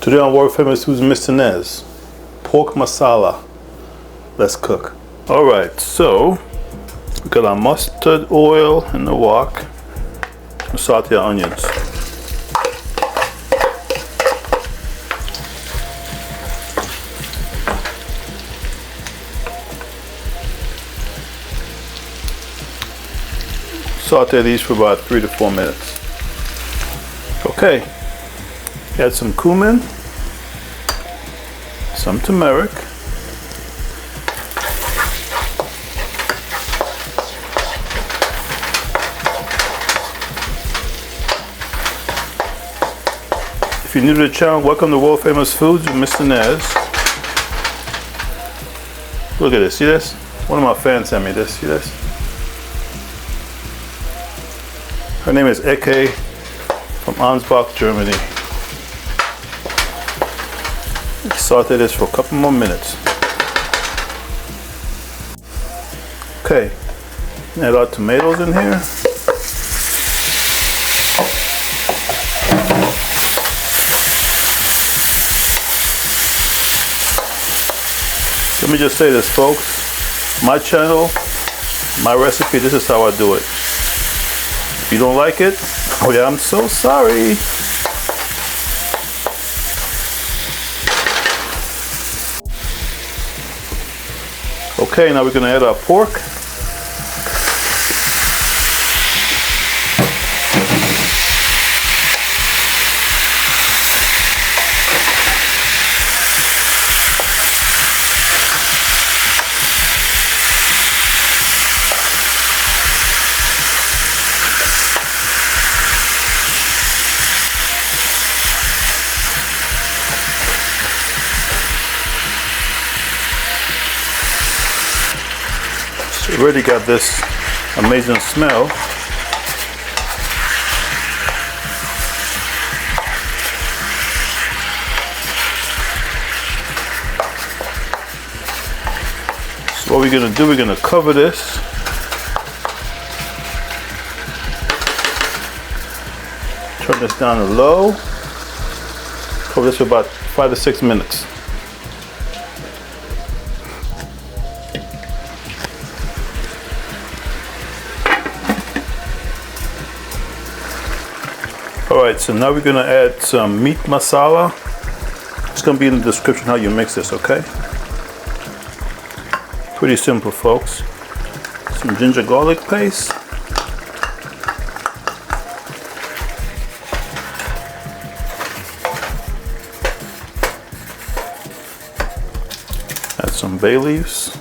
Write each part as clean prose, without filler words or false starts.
Today on World Famous Foods, Mr. Nez, pork masala. Let's cook. All right, so we got our mustard oil in the wok. Saute our onions. Saute these for about 3 to 4 minutes. Okay, add some cumin, some turmeric, if you're new to the channel, welcome to World Famous Foods with Mr. Nez. Look at this, see this? One of my fans sent me this, see this? Her name is Eke from Ansbach, Germany. Saute this for a couple more minutes. Okay, add our tomatoes in here. Let me just say this, folks. My channel, my recipe, this is how I do it. If you don't like it, oh yeah, I'm so sorry. Okay, now we're gonna add our pork. Already got this amazing smell. So what we're gonna do, we're gonna cover this. Turn this down to low. Cover this for about 5 to 6 minutes. Alright, so now we're going to add some meat masala. It's going to be in the description how you mix this, okay? Pretty simple, folks. Some ginger garlic paste. Add some bay leaves.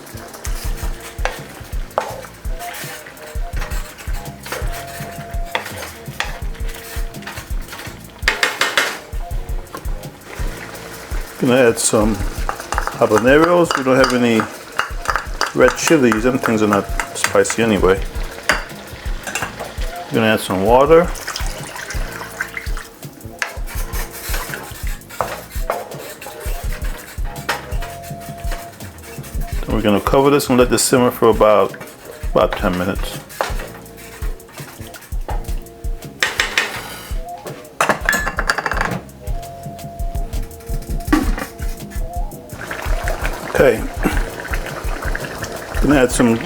Gonna add some habaneros. We don't have any red chilies. Them things are not spicy anyway. Gonna add some water. Then we're gonna cover this and let this simmer for about 10 minutes. Okay, gonna add some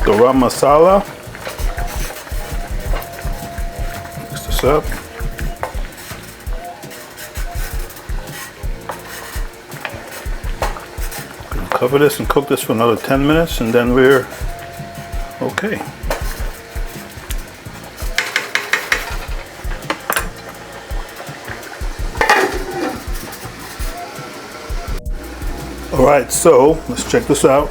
garam masala. Mix this up. Gonna cover this and cook this for another 10 minutes, and then we're okay. Alright, so let's check this out.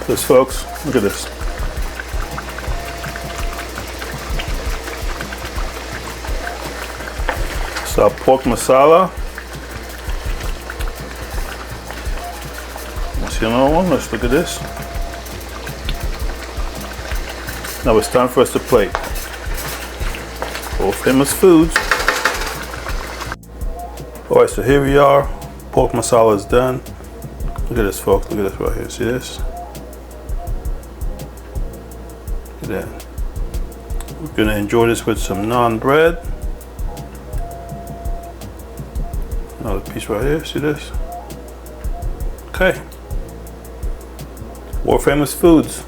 This, folks, look at this. It's our pork masala. See another one? Let's look at this. Now it's time for us to plate. World Famous Foods. Alright, so here we are. Pork masala is done. Look at this, folks. Look at this right here. See this? Look at that. We're gonna enjoy this with some naan bread. Another piece right here, see this? Okay. World famous foods.